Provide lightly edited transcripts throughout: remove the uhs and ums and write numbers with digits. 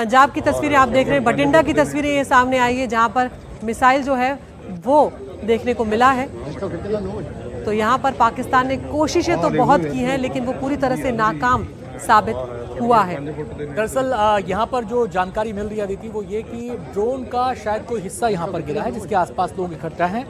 पंजाब की तस्वीरें आप देख रहे हैं, बठिंडा की तस्वीरें ये सामने आई है जहां पर मिसाइल जो है वो देखने को मिला है। तो यहाँ पर पाकिस्तान ने कोशिशें तो बहुत की हैं लेकिन वो पूरी तरह से नाकाम साबित हुआ है। दरअसल यहाँ पर जो जानकारी मिल रही थी वो ये कि ड्रोन का शायद कोई हिस्सा यहाँ पर गिरा है जिसके आसपास लोग इकट्ठा हैं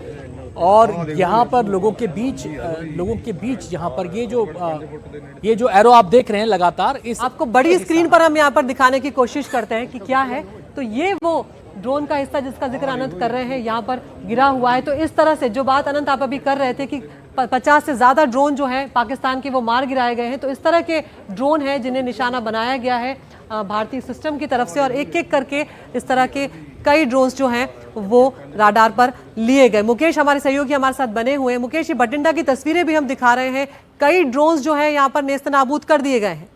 और यहाँ पर लोगों के बीच यहाँ पर ये जो एरो आप देख रहे हैं लगातार इस आपको बड़ी स्क्रीन पर हम यहाँ पर दिखाने की कोशिश करते हैं कि क्या है। तो ये वो ड्रोन का हिस्सा जिसका जिक्र अनंत कर रहे हैं यहाँ पर गिरा हुआ है। तो इस तरह से जो बात अनंत आप अभी कर रहे थे कि 50 से ज्यादा ड्रोन जो है पाकिस्तान के वो मार गिराए गए हैं, तो इस तरह के ड्रोन हैं जिन्हें निशाना बनाया गया है भारतीय सिस्टम की तरफ से और एक एक करके इस तरह के कई ड्रोन्स जो हैं वो राडार पर लिए गए। मुकेश हमारे सहयोगी हमारे साथ बने हुए हैं। मुकेश, ये बठिंडा की तस्वीरें भी हम दिखा रहे हैं, कई ड्रोन्स जो है यहाँ पर नेस्तनाबूद कर दिए गए हैं।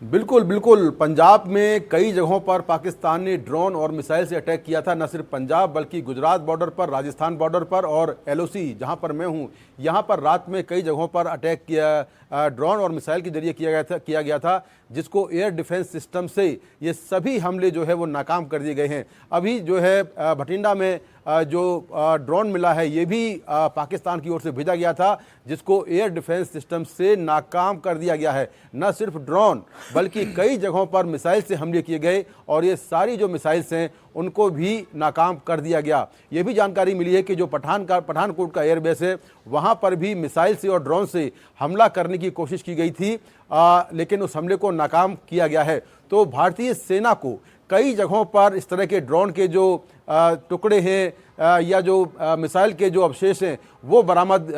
बिल्कुल बिल्कुल, पंजाब में कई जगहों पर पाकिस्तान ने ड्रोन और मिसाइल से अटैक किया था। न सिर्फ पंजाब बल्कि गुजरात बॉर्डर पर, राजस्थान बॉर्डर पर और एलओसी जहां पर मैं हूं, यहां पर रात में कई जगहों पर अटैक किया ड्रोन और मिसाइल के जरिए किया गया था जिसको एयर डिफेंस सिस्टम से ये सभी हमले जो है वो नाकाम कर दिए गए हैं। अभी जो है बठिंडा में जो ड्रोन मिला है ये भी पाकिस्तान की ओर से भेजा गया था जिसको एयर डिफेंस सिस्टम से नाकाम कर दिया गया है। न सिर्फ ड्रोन बल्कि कई जगहों पर मिसाइल से हमले किए गए और ये सारी जो मिसाइल्स हैं उनको भी नाकाम कर दिया गया। ये भी जानकारी मिली है कि जो पठानकोट का एयरबेस है वहाँ पर भी मिसाइल से और ड्रोन से हमला करने की कोशिश की गई थी, लेकिन उस हमले को नाकाम किया गया है। तो भारतीय सेना को कई जगहों पर इस तरह के ड्रोन के जो टुकड़े हैं या जो मिसाइल के जो अवशेष हैं वो बरामद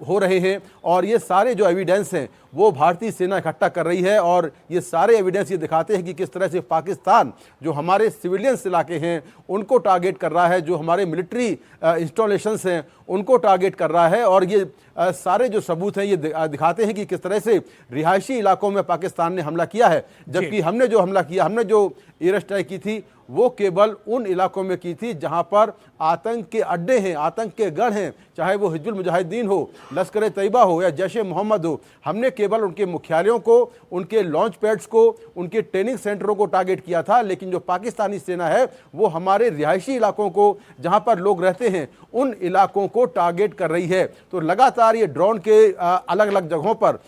हो रहे हैं और ये सारे जो एविडेंस हैं वो भारतीय सेना इकट्ठा कर रही है और ये सारे एविडेंस ये दिखाते हैं कि किस तरह से पाकिस्तान जो हमारे सिविलियंस इलाके हैं उनको टारगेट कर रहा है, जो हमारे मिलिट्री इंस्टॉलेशंस हैं उनको टारगेट कर रहा है। और ये सारे जो सबूत हैं ये दिखाते हैं कि किस तरह से रिहायशी इलाकों में पाकिस्तान ने हमला किया है, जबकि हमने जो हमला किया, हमने जो एयर स्ट्राइक की थी वो केवल उन इलाकों में की थी जहां पर आतंक के अड्डे हैं, आतंक के गढ़ हैं, चाहे वो हिजबुल मुजाहिदीन हो, लश्कर तैयबा हो या जैश ए मोहम्मद हो। हमने केवल उनके मुख्यालयों को, उनके लॉन्च पैड्स को, उनके ट्रेनिंग सेंटरों को टारगेट किया था। लेकिन जो पाकिस्तानी सेना है वो हमारे रिहायशी इलाकों को, जहां पर लोग रहते हैं, उन इलाकों को टारगेट कर रही है। तो लगातार ये ड्रोन के अलग अलग जगहों पर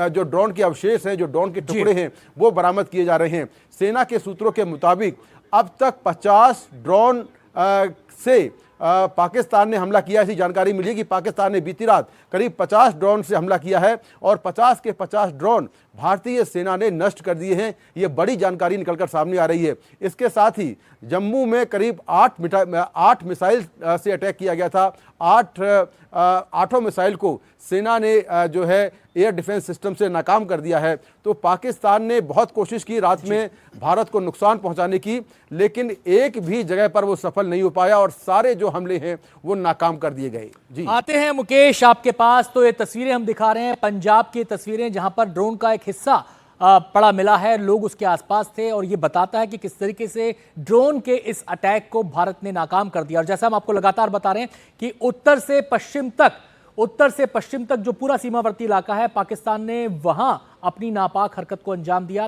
जो ड्रोन के अवशेष हैं, जो ड्रोन के टुकड़े हैं वो बरामद किए जा रहे हैं। सेना के सूत्रों के मुताबिक अब तक 50 ड्रोन से पाकिस्तान ने हमला किया। ऐसी जानकारी मिली कि पाकिस्तान ने बीती रात करीब 50 ड्रोन से हमला किया है और 50 के 50 ड्रोन भारतीय सेना ने नष्ट कर दिए हैं। ये बड़ी जानकारी निकलकर सामने आ रही है। इसके साथ ही जम्मू में करीब 8 मिसाइल से अटैक किया गया था। आठों मिसाइल को सेना ने जो है एयर डिफेंस सिस्टम से नाकाम कर दिया है। तो पाकिस्तान ने बहुत कोशिश की रात में भारत को नुकसान पहुंचाने की, लेकिन एक भी जगह पर वो सफल नहीं हो पाया और सारे जो हमले हैं वो नाकाम कर दिए गए। जी आते हैं मुकेश आपके पास। तो ये तस्वीरें हम दिखा रहे हैं पंजाब की तस्वीरें जहां पर ड्रोन का एक हिस्सा पड़ा मिला है, लोग उसके आसपास थे और ये बताता है कि किस तरीके से ड्रोन के इस अटैक को भारत ने नाकाम कर दिया। और जैसा हम आपको लगातार बता रहे हैं कि उत्तर से पश्चिम तक जो पूरा सीमावर्ती इलाका है पाकिस्तान ने वहां अपनी नापाक हरकत को अंजाम दिया।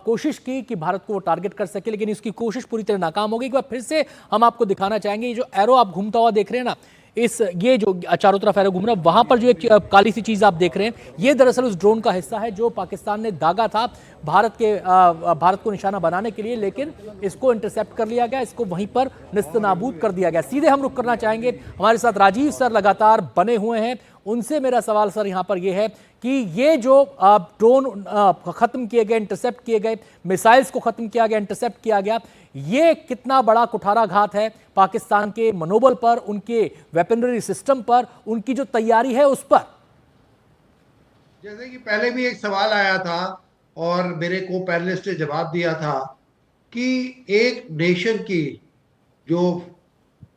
कोशिश की कि भारत को वो टारगेट कर सके, लेकिन इसकी कोशिश पूरी तरह नाकाम हो गई। एक बार फिर से हम आपको दिखाना चाहेंगे, ये जो एरो आप घूमता हुआ देख रहे हैं ना, ये जो चारों तरफ एरो घूम रहा है, वहां पर जो एक काली सी चीज आप देख रहे हैं ये दरअसल उस ड्रोन का हिस्सा है जो पाकिस्तान ने दागा था भारत को निशाना बनाने के लिए, लेकिन इसको इंटरसेप्ट कर लिया गया, इसको वहीं पर निस्तनाबूद कर दिया गया। सीधे हम रुक करना चाहेंगे, हमारे साथ राजीव सर लगातार बने हुए हैं, उनसे मेरा सवाल सर यहाँ पर यह है कि ये जो ड्रोन खत्म किए गए, इंटरसेप्ट किए गए, मिसाइल्स को खत्म किया गया, इंटरसेप्ट किया गया, ये कितना बड़ा कुठाराघात है पाकिस्तान के मनोबल पर, उनके वेपनरी सिस्टम पर, उनकी जो तैयारी है उस पर? जैसे कि पहले भी एक सवाल आया था और मेरे को पैनलिस्ट ने जवाब दिया था कि एक नेशन की जो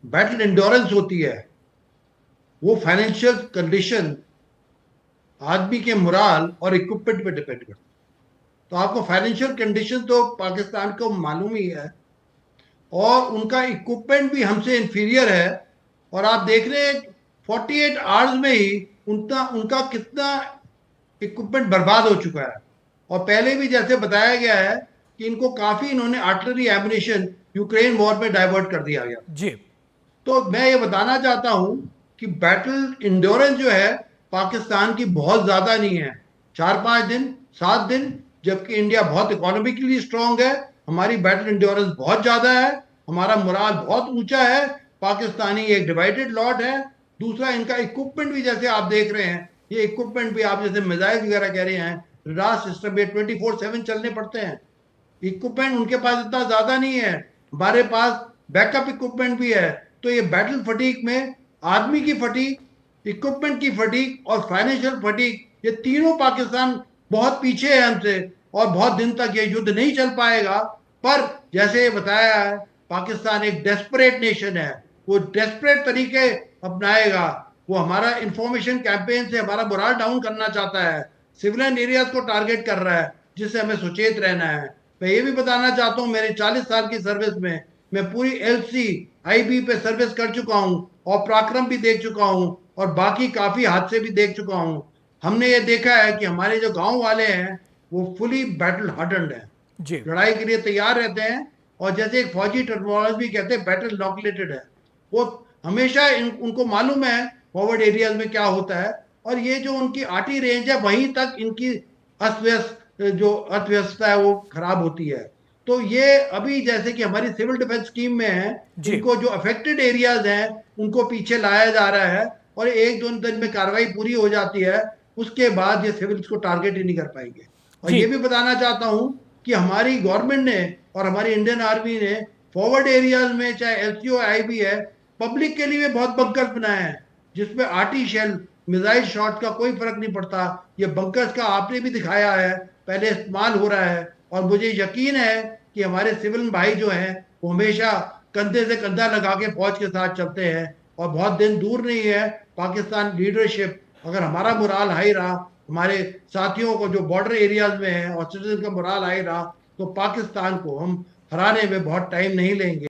बैटल एंड्योरेंस होती है वो फाइनेंशियल कंडीशन, आदमी के मोराल और इक्विपमेंट पे डिपेंड करती है। तो आपको फाइनेंशियल कंडीशन तो पाकिस्तान को मालूम ही है और उनका इक्विपमेंट भी हमसे इंफीरियर है। और आप देख रहे हैं 48 आवर्स में ही उनका कितना इक्विपमेंट बर्बाद हो चुका है। और पहले भी जैसे बताया गया है कि इनको काफी इन्होंने आर्टिलरी एमुनिशन यूक्रेन वॉर में डाइवर्ट कर दिया गया। जी तो मैं ये बताना चाहता हूं कि बैटल इंड्योरेंस जो है पाकिस्तान की बहुत ज्यादा नहीं है, 4-5 दिन 7 दिन, जबकि इंडिया बहुत इकोनॉमिकली स्ट्रांग है, हमारी बैटल इंड्योरेंस बहुत ज्यादा है, हमारा मोराल बहुत ऊंचा है। पाकिस्तानी एक डिवाइडेड लॉट है। दूसरा, इनका इक्विपमेंट भी जैसे आप देख रहे हैं, ये इक्विपमेंट भी आप जैसे मिसाइल वगैरह कह रहे हैं, रडार सिस्टम ये 24/7 चलने पड़ते हैं। इक्विपमेंट उनके पास इतना ज्यादा नहीं है, हमारे पास बैकअप इक्विपमेंट भी है। तो ये बैटल फटीक में आदमी की फटीक, इक्विपमेंट की फटीक और फाइनेंशियल फटीक, ये तीनों पाकिस्तान बहुत पीछे है हमसे और बहुत दिन तक ये युद्ध नहीं चल पाएगा। पर जैसे ये बताया है, पाकिस्तान एक डेस्परेट नेशन है, वो डेस्परेट तरीके अपनाएगा। वो हमारा इंफॉर्मेशन कैंपेन से हमारा मोराल डाउन करना चाहता है, सिविलियन एरियाज को टारगेट कर रहा है, जिससे हमें सचेत रहना है। मैं ये भी बताना चाहता हूँ, मेरे 40 साल की सर्विस में मैं पूरी LC IB पे सर्विस कर चुका हूँ और पराक्रम भी देख चुका हूँ और बाकी काफी हादसे भी देख चुका हूँ। हमने ये देखा है कि हमारे जो गांव वाले हैं वो फुली बैटल हार्डन्ड है, जी लड़ाई के लिए तैयार रहते हैं, और जैसे एक फौजी टर्मिनोलॉजी कहते हैं बैटल नॉकुलेटेड है। वो हमेशा उनको मालूम है फॉरवर्ड एरियाज में क्या होता है, और ये जो उनकी आर्टी रेंज है वहीं तक इनकी अस्त व्यस्त जो अर्थव्यवस्था है वो खराब होती है। तो ये अभी जैसे कि हमारी सिविल डिफेंस स्कीम में है, जी। इनको जो अफेक्टेड एरियाज हैं उनको पीछे लाया जा रहा है, और 1-2 दिन में कार्रवाई पूरी हो जाती है, उसके बाद ये सिविल्स को टारगेट ही नहीं कर पाएंगे। और जी ये भी बताना चाहता हूं कि हमारी गवर्नमेंट ने और हमारी इंडियन आर्मी ने फॉरवर्ड एरियाज में, चाहे LCO IB है, पब्लिक के लिए बहुत बंकर्स बनाए हैं, जिसमें आर्टिशियल मिसाइल शॉट का कोई फर्क नहीं पड़ता। ये बंकर्स का आपने भी दिखाया है, पहले इस्तेमाल हो रहा है, और मुझे यकीन है कि हमारे सिविल भाई जो हैं वो हमेशा कंधे से कंधा लगा के फौज के साथ चलते हैं, और बहुत दिन दूर नहीं है पाकिस्तान लीडरशिप, अगर हमारा मोराल हाई रहा, हमारे साथियों को जो बॉर्डर एरियाज में है और सिटीजन का मोराल हाई रहा, तो पाकिस्तान को हम हराने में बहुत टाइम नहीं लेंगे।